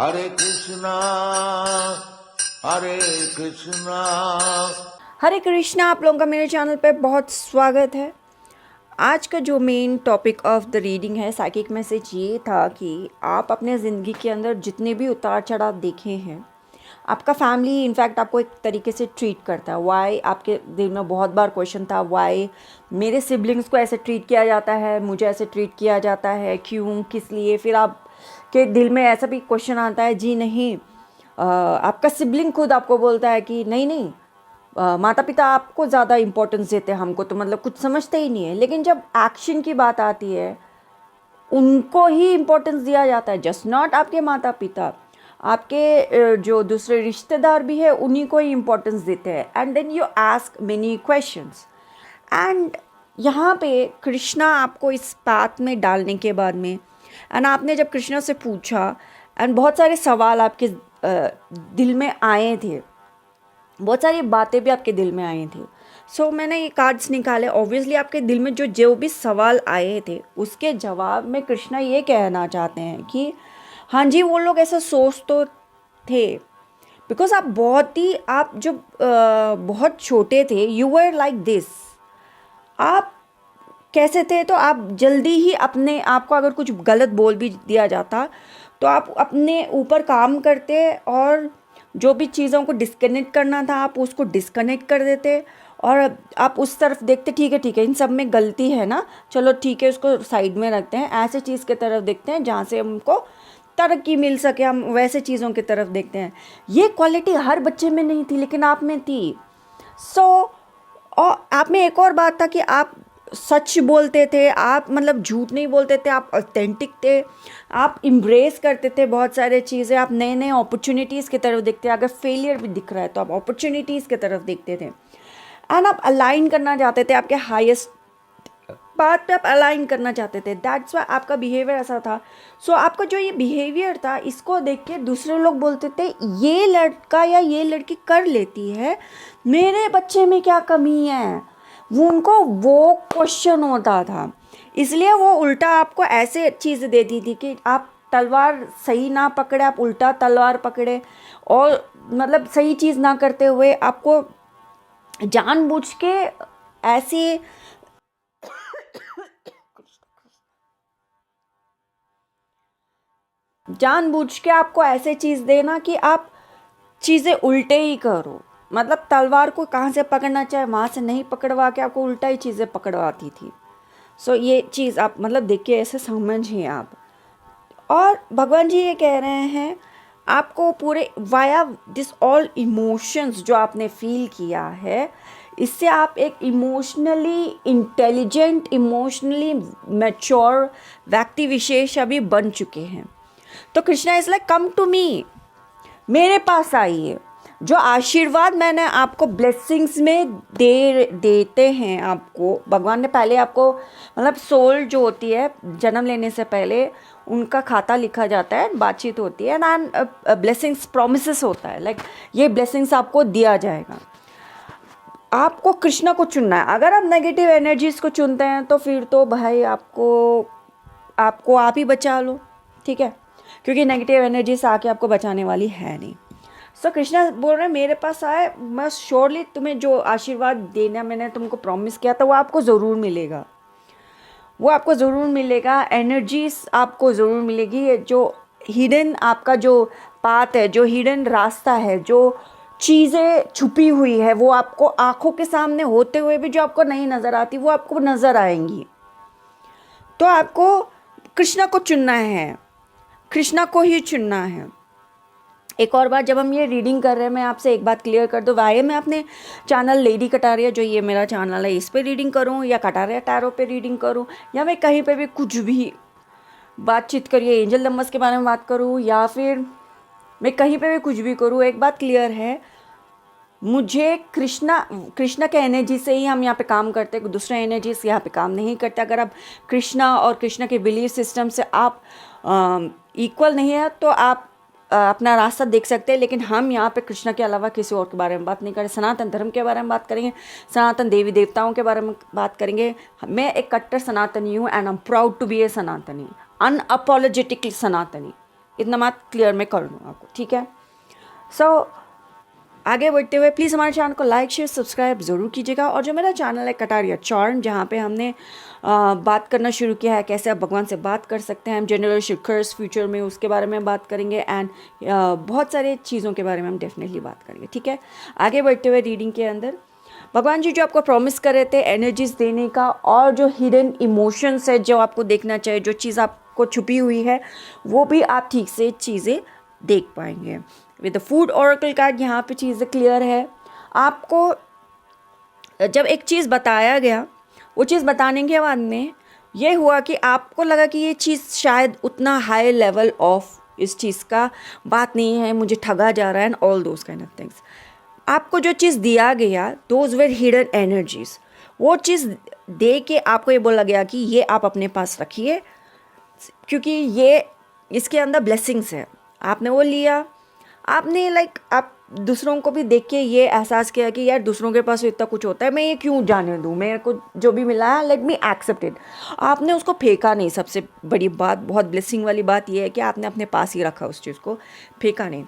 हरे कृष्णा हरे कृष्णा। हरे कृष्णा। आप लोगों का मेरे चैनल पे बहुत स्वागत है। आज का जो main topic of the reading है, साइकिक मैसेज ये था कि आप अपने ज़िंदगी के अंदर जितने भी उतार चढ़ाव देखे हैं, आपका फैमिली इनफैक्ट आपको एक तरीके से ट्रीट करता है। वाई, आपके दिल में बहुत बार क्वेश्चन था, वाई मेरे सिबलिंग्स को ऐसे ट्रीट किया जाता है, मुझे ऐसे ट्रीट किया जाता है, क्यों, किस लिए। फिर आपके दिल में ऐसा भी क्वेश्चन आता है, जी नहीं, आपका सिबलिंग खुद आपको बोलता है कि नहीं नहीं, माता पिता आपको ज़्यादा इम्पोर्टेंस देते हैं, हमको तो मतलब कुछ समझते ही नहीं है। लेकिन जब एक्शन की बात आती है, उनको ही इम्पोर्टेंस दिया जाता है। जस्ट नॉट आपके माता पिता, आपके जो दूसरे रिश्तेदार भी है, उन्हीं को ही इम्पोर्टेंस देते हैं। And then you ask many questions. And यहाँ पे कृष्णा आपको इस पाथ में डालने के बाद में, एंड आपने जब कृष्णा से पूछा, एंड बहुत सारे सवाल आपके दिल में आए थे, बहुत सारी बातें भी आपके दिल में आई थी। सो मैंने ये कार्ड्स निकाले। ऑब्वियसली आपके दिल में जो जो भी सवाल आए थे, उसके जवाब में कृष्णा ये कहना चाहते हैं कि हाँ जी, वो लोग ऐसा सोच तो थे, बिकॉज आप जब बहुत छोटे थे, यू वर लाइक दिस। आप कैसे थे, तो आप जल्दी ही अपने आप को, अगर कुछ गलत बोल भी दिया जाता तो आप अपने ऊपर काम करते, और जो भी चीज़ों को डिस्कनेक्ट करना था आप उसको डिस्कनेक्ट कर देते, और आप उस तरफ देखते, ठीक है इन सब में गलती है ना, चलो ठीक है उसको साइड में रखते हैं, ऐसे चीज़ की तरफ देखते हैं जहाँ से हमको तरक्की मिल सके, हम वैसे चीज़ों की तरफ देखते हैं। ये क्वालिटी हर बच्चे में नहीं थी, लेकिन आप में थी। सो और आप में एक और बात था कि आप सच बोलते थे, आप मतलब झूठ नहीं बोलते थे, आप ऑथेंटिक थे, आप इम्ब्रेस करते थे बहुत सारे चीज़ें, आप नए नए अपॉर्चुनिटीज़ की तरफ देखते थे। अगर फेलियर भी दिख रहा है तो आप अपॉर्चुनिटीज़ की तरफ देखते थे, एंड आप अलाइन करना चाहते थे, आपके हाईएस्ट बात पे आप अलाइन करना चाहते थे। दैट्स वाई आपका बिहेवियर ऐसा था। सो आपका जो ये बिहेवियर था, इसको देख के दूसरे लोग बोलते थे ये लड़का या ये लड़की कर लेती है, मेरे बच्चे में क्या कमी है। उनको वो क्वेश्चन होता था, इसलिए वो उल्टा आपको ऐसे चीज़ देती थी कि आप तलवार सही ना पकड़े, आप उल्टा तलवार पकड़े, और मतलब सही चीज़ ना करते हुए आपको जानबूझ के ऐसे जानबूझ के आपको ऐसे चीज़ देना कि आप चीज़ें उल्टे ही करो। मतलब तलवार को कहाँ से पकड़ना चाहे वहाँ से नहीं पकड़वा के आपको उल्टा ही चीज़ें पकड़वाती थी। सो ये चीज़ आप मतलब देखिए, ऐसे समझिए आप। और भगवान जी ये कह रहे हैं आपको पूरे वाया दिस ऑल इमोशंस जो आपने फील किया है, इससे आप एक इमोशनली इंटेलिजेंट, इमोशनली मैच्योर व्यक्ति विशेष अभी बन चुके हैं। तो Krishna is like, come to me, मेरे पास आइए। जो आशीर्वाद मैंने आपको ब्लेसिंग्स में देते हैं, आपको भगवान ने पहले आपको, मतलब सोल जो होती है जन्म लेने से पहले उनका खाता लिखा जाता है, बातचीत होती है, एंड ब्लेसिंग्स प्रोमिसेस होता है, लाइक ये ब्लेसिंग्स आपको दिया जाएगा। आपको कृष्णा को चुनना है। अगर आप नेगेटिव एनर्जीज को चुनते हैं तो फिर तो भाई आपको आपको आप ही बचा लो, ठीक है, क्योंकि नेगेटिव एनर्जी से आके आपको बचाने वाली है नहीं। सो कृष्णा बोल रहे हैं मेरे पास आए, मैं श्योरली तुम्हें जो आशीर्वाद देना मैंने तुमको प्रॉमिस किया था वो आपको ज़रूर मिलेगा, वो आपको ज़रूर मिलेगा। एनर्जीज आपको ज़रूर मिलेगी। ये जो हिडन आपका जो पाथ है, जो हिडन रास्ता है, जो चीज़ें छुपी हुई है, वो आपको आंखों के सामने होते हुए भी जो आपको नहीं नज़र आती, वो आपको नज़र आएंगी। तो आपको कृष्णा को चुनना है, कृष्णा को ही चुनना है। एक और बात, जब हम ये रीडिंग कर रहे हैं, मैं आपसे एक बात क्लियर कर दूँ, वाई मैं अपने चैनल लेडी कटारिया, जो ये मेरा चैनल है, इस पे रीडिंग करूँ, या कटारिया टैरो पे रीडिंग करूँ, या मैं कहीं पे भी कुछ भी बातचीत करिए, एंजल नंबर्स के बारे में बात करूँ, या फिर मैं कहीं पे भी कुछ भी करूँ, एक बात क्लियर है, मुझे कृष्णा के एनर्जी से ही हम यहाँ पे काम करते हैं, दूसरा एनर्जी से यहाँ पे काम नहीं करते। अगर आप कृष्णा और कृष्णा के बिलीफ सिस्टम से आप इक्वल नहीं है तो आप अपना रास्ता देख सकते हैं, लेकिन हम यहाँ पे कृष्णा के अलावा किसी और के बारे में बात नहीं करें। सनातन धर्म के बारे में बात करेंगे, सनातन देवी देवताओं के बारे में बात करेंगे। मैं एक कट्टर सनातनी हूँ, and I am proud to be a Sanatani, unapologetically सनातनी। इतना बात क्लियर मैं कर दूँ आपको, ठीक है। सो आगे बढ़ते हुए प्लीज़ हमारे चैनल को लाइक शेयर सब्सक्राइब ज़रूर कीजिएगा। और जो मेरा चैनल है कटारिया चार्म, जहाँ पे हमने बात करना शुरू किया है कैसे आप भगवान से बात कर सकते हैं, हम जनरल शिखर्स फ्यूचर में उसके बारे में बात करेंगे एंड बहुत सारे चीज़ों के बारे में हम डेफिनेटली बात करेंगे, ठीक है। आगे बढ़ते हुए रीडिंग के अंदर भगवान जी जो आपको प्रॉमिस कर रहे थे एनर्जीज देने का, और जो हिडन इमोशंस है जो आपको देखना चाहिए, जो चीज़ आपको छुपी हुई है वो भी आप ठीक से चीज़ें देख पाएंगे। With the food oracle card यहाँ पे चीज़ें क्लियर है। आपको जब एक चीज़ बताया गया, वो चीज़ बताने के बाद में ये हुआ कि आपको लगा कि ये चीज़ शायद उतना हाई लेवल ऑफ इस चीज़ का बात नहीं है, मुझे ठगा जा रहा है and all those kind of things. आपको जो चीज़ दिया गया दोज वेर हिडन एनर्जीज, वो चीज़ दे के आपको ये बोला गया कि ये आप अपने पास रखिए क्योंकि ये इसके अंदर ब्लेसिंग्स है। आपने वो लिया, आपने आप दूसरों को भी देख के ये एहसास किया कि यार दूसरों के पास इतना कुछ होता है, मैं ये क्यों जाने दूँ, मेरे को जो भी मिला है लेट मी एक्सेप्ट इट। आपने उसको फेंका नहीं। सबसे बड़ी बात, बहुत ब्लेसिंग वाली बात ये है कि आपने अपने पास ही रखा, उस चीज़ को फेंका नहीं।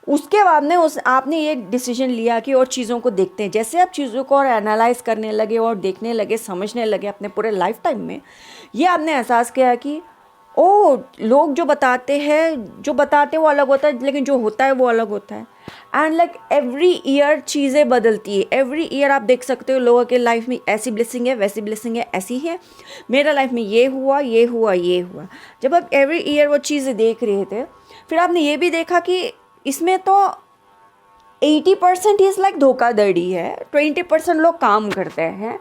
उसके बाद में आपने ये डिसीजन लिया कि और चीज़ों को देखते हैं। जैसे आप चीज़ों को और एनालाइज करने लगे और देखने लगे, समझने लगे अपने पूरे लाइफ टाइम में, ये आपने एहसास किया कि ओ लोग जो बताते हैं वो अलग होता है, लेकिन जो होता है वो अलग होता है। एंड एवरी ईयर चीज़ें बदलती है। एवरी ईयर आप देख सकते हो लोगों के लाइफ में ऐसी ब्लेसिंग है, वैसी ब्लेसिंग है, ऐसी है। मेरा लाइफ में ये हुआ, ये हुआ, ये हुआ। जब आप एवरी ईयर वो चीज़ें देख रहे थे, फिर आपने ये भी देखा कि इसमें तो 80% इज़ धोखाधड़ी है, 20% लोग काम करते हैं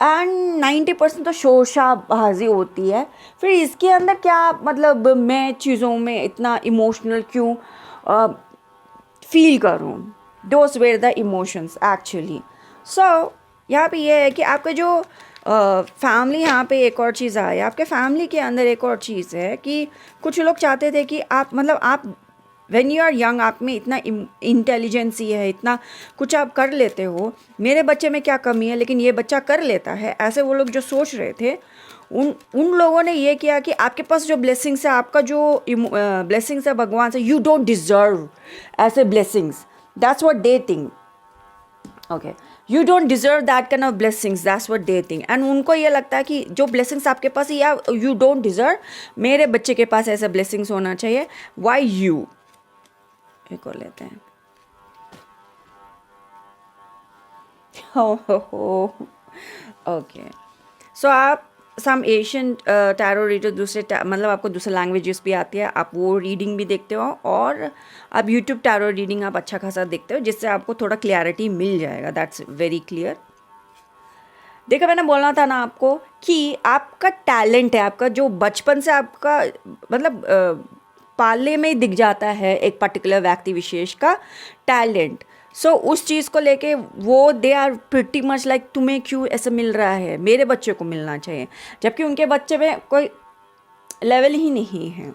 एंड 90% तो शोरशाबाजी होती है। फिर इसके अंदर क्या मतलब मैं चीज़ों में इतना इमोशनल क्यों फील करूँ? Those were the emotions actually. So यहाँ पे ये है कि आपका जो फैमिली, यहाँ पे एक और चीज़ आई, आपके फैमिली के अंदर एक और चीज़ है कि कुछ लोग चाहते थे कि आप व्हेन यू आर यंग, आप में इतना इंटेलिजेंसी है, इतना कुछ आप कर लेते हो, मेरे बच्चे में क्या कमी है लेकिन ये बच्चा कर लेता है, ऐसे वो लोग जो सोच रहे थे, उन लोगों ने ये किया कि आपके पास जो ब्लेसिंग्स है, आपका जो ब्लेसिंग्स है भगवान से, यू डोंट डिज़र्व ऐसे blessings, that's what they think. Okay, you don't deserve that kind of blessings, that's what they think. And उनको ये लगता है कि जो ब्लेसिंग्स आपके पास है, या यू डोंट डिज़र्व, मेरे बच्चे के पास ऐसा ब्लेसिंग्स होना चाहिए, वाई यू। एक और लेते हैं। ओके, सो आप सम एशियन टैरो रीडर, दूसरे मतलब आपको दूसरे लैंग्वेजेस भी आती है, आप वो रीडिंग भी देखते हो, और आप यूट्यूब टैरो रीडिंग आप अच्छा खासा देखते हो, जिससे आपको थोड़ा क्लियरिटी मिल जाएगा। That's very clear. देखो, मैंने बोलना था ना आपको कि आपका टैलेंट है, आपका जो बचपन से आपका मतलब पालने में ही दिख जाता है एक पर्टिकुलर व्यक्ति विशेष का टैलेंट। सो उस चीज़ को लेके वो they are pretty much like तुम्हें क्यों ऐसा मिल रहा है, मेरे बच्चे को मिलना चाहिए, जबकि उनके बच्चे में कोई लेवल ही नहीं है।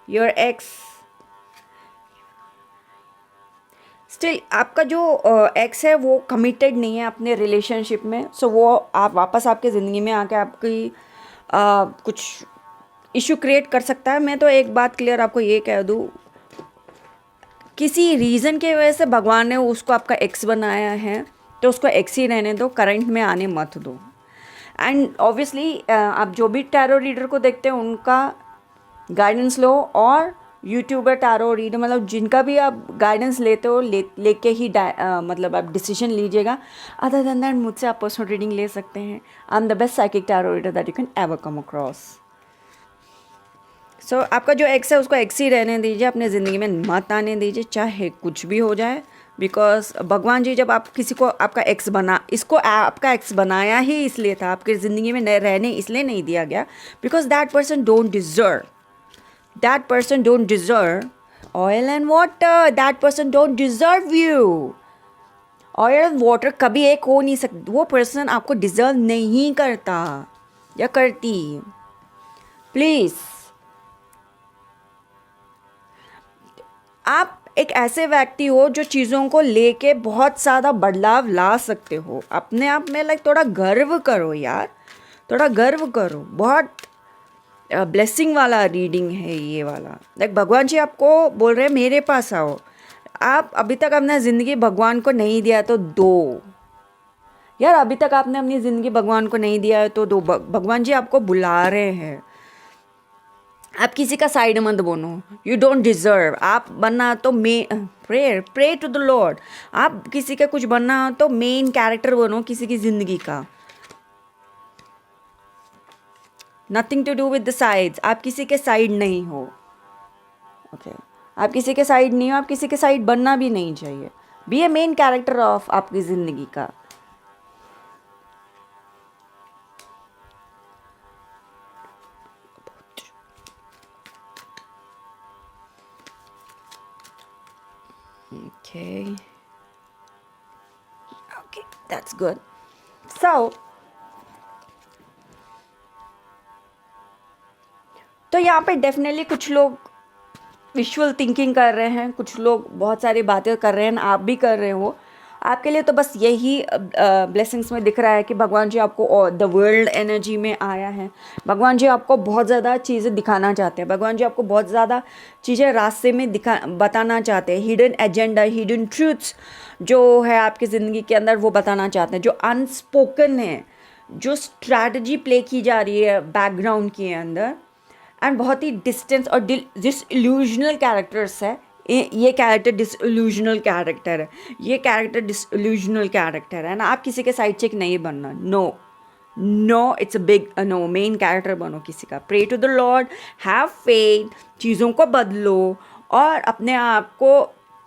योर एक्स स्टिल, आपका जो एक्स है वो कमिटेड नहीं है अपने रिलेशनशिप में। सो वो आप वापस आपके ज़िंदगी में आके आपकी कुछ इशू क्रिएट कर सकता है। मैं तो एक बात क्लियर आपको ये कह दूँ, किसी रीज़न के वजह से भगवान ने उसको आपका एक्स बनाया है तो उसको एक्स ही रहने दो, करंट में आने मत दो। एंड ऑब्वियसली आप जो भी टैरो रीडर को देखते हैं उनका गाइडेंस लो, और यूट्यूबर टैरो रीडर मतलब जिनका भी आप गाइडेंस लेते हो लेके ही मतलब आप डिसीजन लीजिएगा। अदर देन दैट मुझसे आप पर्सनल रीडिंग ले सकते हैं। I am the best psychic tarot reader that you can ever come across. So आपका जो एक्स है उसको एक्स ही रहने दीजिए, अपने ज़िंदगी में मत आने दीजिए, चाहे कुछ भी हो जाए। बिकॉज भगवान जी जब आप किसी को आपका एक्स इसको आपका एक्स बनाया ही इसलिए था, आपकी ज़िंदगी में रहने इसलिए नहीं दिया गया, because that person don't deserve oil and water, that person don't deserve you. Oil and water कभी एक हो नहीं सकता, वो पर्सन आपको डिज़र्व नहीं करता या करती। प्लीज़, आप एक ऐसे व्यक्ति हो जो चीज़ों को लेके बहुत ज़्यादा बदलाव ला सकते हो। अपने आप में थोड़ा गर्व करो यार, थोड़ा गर्व करो। बहुत ब्लेसिंग वाला रीडिंग है ये वाला। लाइक भगवान जी आपको बोल रहे हैं मेरे पास आओ। आप अभी तक अपना ज़िंदगी भगवान को नहीं दिया तो दो यार, अभी तक आपने अपनी ज़िंदगी भगवान को नहीं दिया है तो दो। भगवान जी आपको बुला रहे हैं। आप किसी का साइड मत बनो, यू डोंट डिजर्व। आप बनना तो प्रे टू द लॉर्ड। आप किसी का कुछ बनना हो तो मेन कैरेक्टर बनो किसी की ज़िंदगी का। Nothing to do with the sides. आप किसी के साइड नहीं हो, ओके आप किसी के साइड नहीं हो, आप किसी के साइड बनना भी नहीं चाहिए। Be a main character of आपकी ज़िंदगी का। Okay. Okay, that's good. So, तो यहाँ पे डेफिनेटली कुछ लोग विजुअल थिंकिंग कर रहे हैं, कुछ लोग बहुत सारी बातें कर रहे हैं, आप भी कर रहे हो। आपके लिए तो बस यही ब्लेसिंग्स में दिख रहा है कि भगवान जी आपको द वर्ल्ड एनर्जी में आया है। भगवान जी आपको बहुत ज़्यादा चीज़ें दिखाना चाहते हैं। भगवान जी आपको बहुत ज़्यादा चीज़ें रास्ते में बताना चाहते हैं। हिडन एजेंडा, हिडन ट्रूथ्स जो है आपकी ज़िंदगी के अंदर वो बताना चाहते हैं। जो अनस्पोकन है, जो स्ट्रैटेजी प्ले की जा रही है बैकग्राउंड के अंदर, एंड बहुत ही डिस्टेंस और डिसइल्यूजनल कैरेक्टर्स है। ये कैरेक्टर डिसइल्यूजनल कैरेक्टर है, ये कैरेक्टर डिसइल्यूजनल कैरेक्टर है ना। आप किसी के साइड चेक नहीं बनना, no it's a big no. Main character बनो किसी का। Pray to the lord, have faith, चीज़ों को बदलो और अपने आप को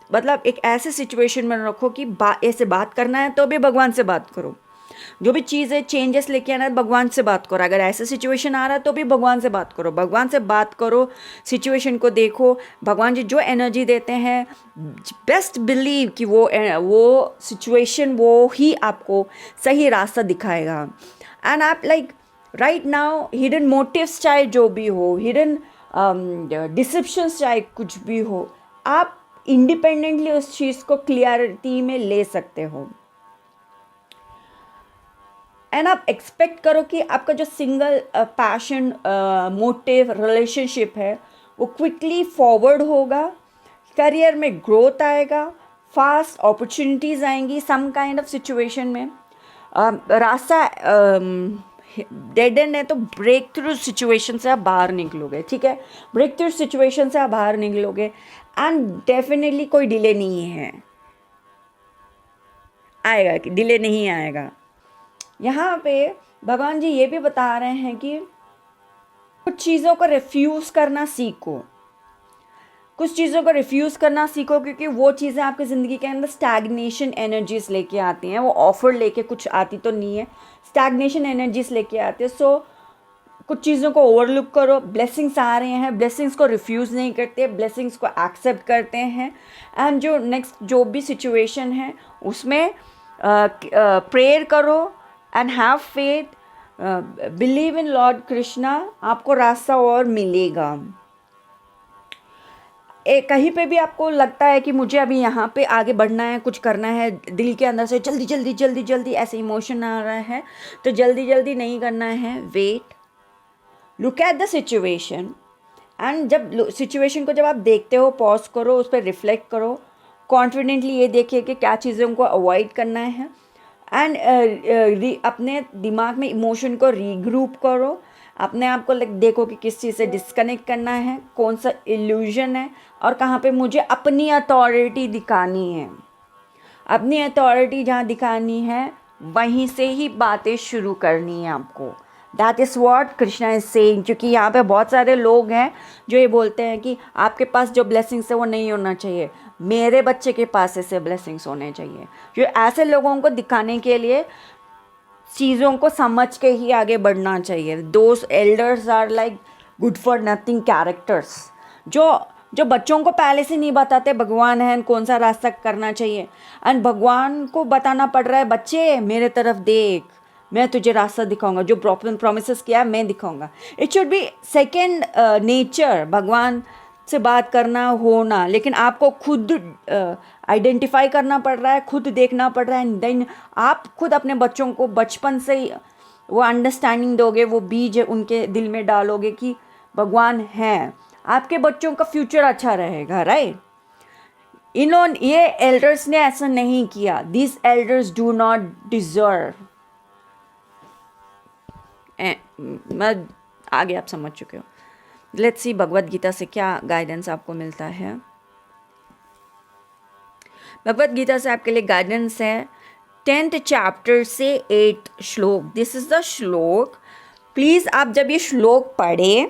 मतलब एक ऐसे सिचुएशन में रखो कि ऐसे बात करना है तो भी भगवान से बात करो। जो भी चीज़ें चेंजेस लेके आना है भगवान से बात करो। अगर ऐसा सिचुएशन आ रहा है तो भी भगवान से बात करो। भगवान से बात करो, सिचुएशन को देखो। भगवान जी जो एनर्जी देते हैं, बेस्ट बिलीव कि वो सिचुएशन वो ही आपको सही रास्ता दिखाएगा। एंड आप like right now hidden motives चाहे जो भी हो, हिडन डिसेप्शंस चाहे कुछ भी हो, आप इंडिपेंडेंटली उस चीज़ को क्लियरिटी में ले सकते हो। एंड आप एक्सपेक्ट करो कि आपका जो सिंगल पैशन मोटिव रिलेशनशिप है वो क्विकली फॉरवर्ड होगा, करियर में ग्रोथ आएगा, फास्ट अपॉर्चुनिटीज़ आएंगी सम काइंड ऑफ सिचुएशन में। रास्ता डेड एंड है तो ब्रेक थ्रू सिचुएशन से आप बाहर निकलोगे, ठीक है। ब्रेक थ्रू सिचुएशन से आप बाहर निकलोगे एंड डेफिनेटली कोई डिले नहीं है, आएगा कि डिले नहीं आएगा। यहाँ पे भगवान जी ये भी बता रहे हैं कि कुछ चीज़ों को रिफ्यूज़ करना सीखो, कुछ चीज़ों को रिफ्यूज़ करना सीखो, क्योंकि वो चीज़ें आपकी ज़िंदगी के अंदर स्टैग्नेशन एनर्जीज लेके आती हैं। वो ऑफर लेके कुछ आती तो नहीं है, स्टैग्नेशन एनर्जीज लेके आती है। सो कुछ चीज़ों को ओवरलुक करो। ब्लेसिंग्स आ रहे हैं, ब्लेसिंग्स को रिफ्यूज़ नहीं करते, ब्लेसिंग्स को एक्सेप्ट करते हैं। एंड जो नेक्स्ट जो भी सिचुएशन है उसमें प्रेयर करो and have faith, believe in Lord Krishna, आपको रास्ता और मिलेगा। कहीं पे भी आपको लगता है कि मुझे अभी यहाँ पे आगे बढ़ना है, कुछ करना है, दिल के अंदर से जल्दी जल्दी जल्दी जल्दी ऐसे इमोशन आ रहा है, तो जल्दी जल्दी नहीं करना है। Wait, look at the situation and जब सिचुएशन को जब आप देखते हो पॉज करो, उस पर रिफ्लेक्ट करो, कॉन्फिडेंटली ये देखिए कि क्या चीज़ों को अवॉइड करना है एंड अपने दिमाग में इमोशन को रीग्रुप करो। अपने आप को देखो कि किस चीज़ से डिस्कनेक्ट करना है, कौन सा इल्यूजन है और कहाँ पे मुझे अपनी अथॉरिटी दिखानी है। अपनी अथॉरिटी जहाँ दिखानी है वहीं से ही बातें शुरू करनी है आपको। That is what Krishna is saying. क्योंकि यहाँ पे बहुत सारे लोग हैं जो ये बोलते हैं कि आपके पास जो ब्लेसिंग्स है वो नहीं होना चाहिए, मेरे बच्चे के पास ऐसे ब्लेसिंग्स होने चाहिए। जो ऐसे लोगों को दिखाने के लिए चीज़ों को समझ के ही आगे बढ़ना चाहिए। Those elders are like good for nothing characters, जो बच्चों को पहले से नहीं बताते भगवान है कौन सा रास्ता करना चाहिए, एंड भगवान को बताना पड़ रहा है बच्चे मेरे तरफ देख, मैं तुझे रास्ता दिखाऊंगा, जो प्रॉमिसेस किया मैं दिखाऊंगा। It should be second nature भगवान से बात करना होना, लेकिन आपको खुद आइडेंटिफाई करना पड़ रहा है, खुद देखना पड़ रहा है। एंड देन आप खुद अपने बच्चों को बचपन से ही वो अंडरस्टैंडिंग दोगे, वो बीज उनके दिल में डालोगे कि भगवान हैं, आपके बच्चों का फ्यूचर अच्छा रहेगा, राइट। इन्होंने, ये एल्डर्स ने ऐसा नहीं किया। This elders do not deserve. मैं आगे आप समझ चुके हो। लेट्स सी भगवत गीता से क्या गाइडेंस आपको मिलता है। भगवत गीता से आपके लिए गाइडेंस है 10th चैप्टर से 8th श्लोक। दिस इज द श्लोक। प्लीज़ आप जब ये श्लोक पढ़ें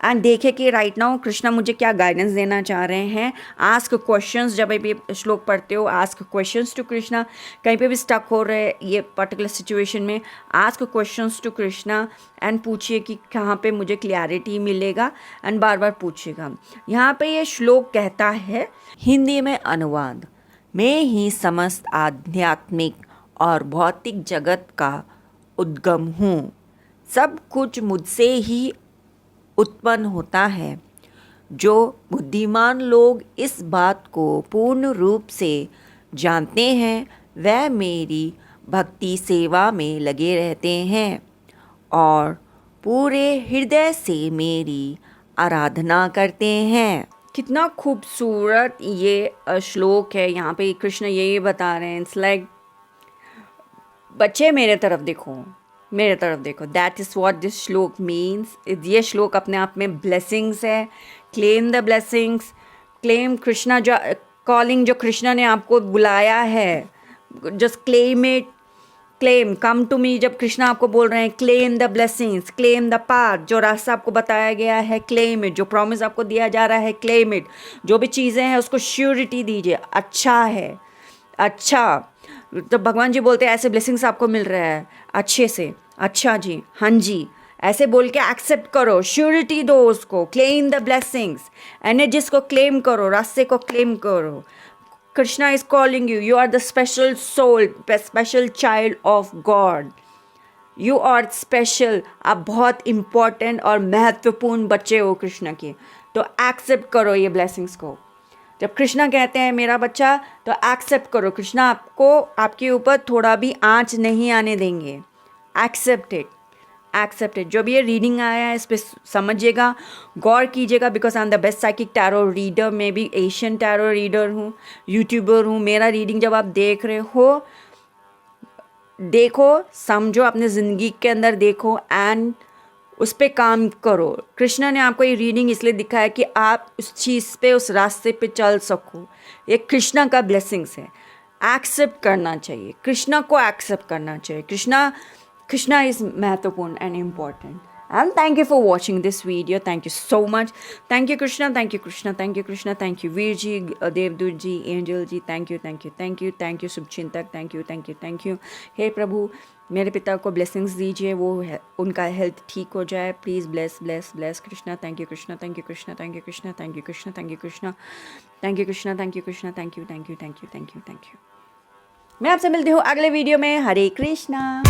एंड देखें कि राइट नाउ कृष्णा मुझे क्या गाइडेंस देना चाह रहे हैं। आस्क क्वेश्चंस, जब भी श्लोक पढ़ते हो आस्क क्वेश्चंस टू कृष्णा। कहीं पे भी स्टक हो रहे ये पर्टिकुलर सिचुएशन में, ask questions to Krishna and पूछिए कि कहाँ पे मुझे क्लैरिटी मिलेगा, एंड बार बार पूछिएगा। यहाँ पे ये श्लोक कहता है, हिंदी में अनुवाद, मैं ही समस्त आध्यात्मिक और भौतिक जगत का उद्गम हूँ। सब कुछ मुझसे ही उत्पन्न होता है। जो बुद्धिमान लोग इस बात को पूर्ण रूप से जानते हैं वह मेरी भक्ति सेवा में लगे रहते हैं और पूरे हृदय से मेरी आराधना करते हैं। कितना खूबसूरत ये श्लोक है। यहाँ पे कृष्ण ये बता रहे हैं, इट्स लाइक बच्चे मेरे तरफ देखो, मेरे तरफ देखो। That is what this shloka means. ये श्लोक अपने आप में ब्लेसिंग्स है। Claim the blessings, claim Krishna, जो कॉलिंग, जो कृष्णा ने आपको बुलाया है, just claim it, claim, come to me. जब कृष्णा आपको बोल रहे हैं claim the blessings, claim the path, जो रास्ता आपको बताया गया है क्लेम इट, जो प्रॉमिस आपको दिया जा रहा है क्लेम इट, जो भी चीज़ें हैं उसको श्योरिटी दीजिए, अच्छा है, अच्छा। तो भगवान जी बोलते हैं ऐसे ब्लेसिंग्स आपको मिल रहा है अच्छे से, अच्छा जी, हाँ जी, ऐसे बोल के एक्सेप्ट करो, श्योरिटी दो उसको, क्लेम द ब्लेसिंग्स, एनर्जीज को क्लेम करो, रास्ते को क्लेम करो। Krishna is calling you, you are the special soul, special child of God, you are special. आप बहुत इम्पॉर्टेंट और महत्वपूर्ण बच्चे हो कृष्णा के, तो एक्सेप्ट करो ये ब्लेसिंग्स को। जब कृष्णा कहते हैं मेरा बच्चा, तो एक्सेप्ट करो। कृष्णा आपको, आपके ऊपर थोड़ा भी आँच नहीं आने देंगे। Accept it, accept it. जो भी ये रीडिंग आया है इस पर समझिएगा, गौर कीजिएगा, because I am the best psychic tarot reader. मैं भी एशियन टैरो रीडर हूँ, यूट्यूबर हूँ। मेरा रीडिंग जब आप देख रहे हो, देखो, समझो, अपने ज़िंदगी के अंदर देखो एंड उस पर काम करो। कृष्णा ने आपको ये रीडिंग इसलिए दिखाया कि आप उस चीज़ पे, उस रास्ते पे चल सको। ये कृष्णा का ब्लेसिंग्स है। एक्सेप्ट करना चाहिए, कृष्णा को एक्सेप्ट करना चाहिए। कृष्णा इज़ महत्वपूर्ण and important. And thank you for watching this video. Thank you so much. Thank you Krishna, thank you Krishna, thank you Krishna, thank you Veer ji, देवदूत जी, एंजल जी, thank you, thank you, thank you, thank you शुभचिंतक, thank you, thank you, thank you. हे प्रभु, मेरे पिता को blessings दीजिए, वो उनका हेल्थ ठीक हो जाए, please bless bless bless Krishna. Thank you Krishna, thank you Krishna, thank you Krishna, thank you Krishna, thank you Krishna, thank you Krishna, thank you Krishna, thank you, thank you, thank you, thank you, thank you. मैं आपसे मिलती हूँ अगले वीडियो में। हरे कृष्णा।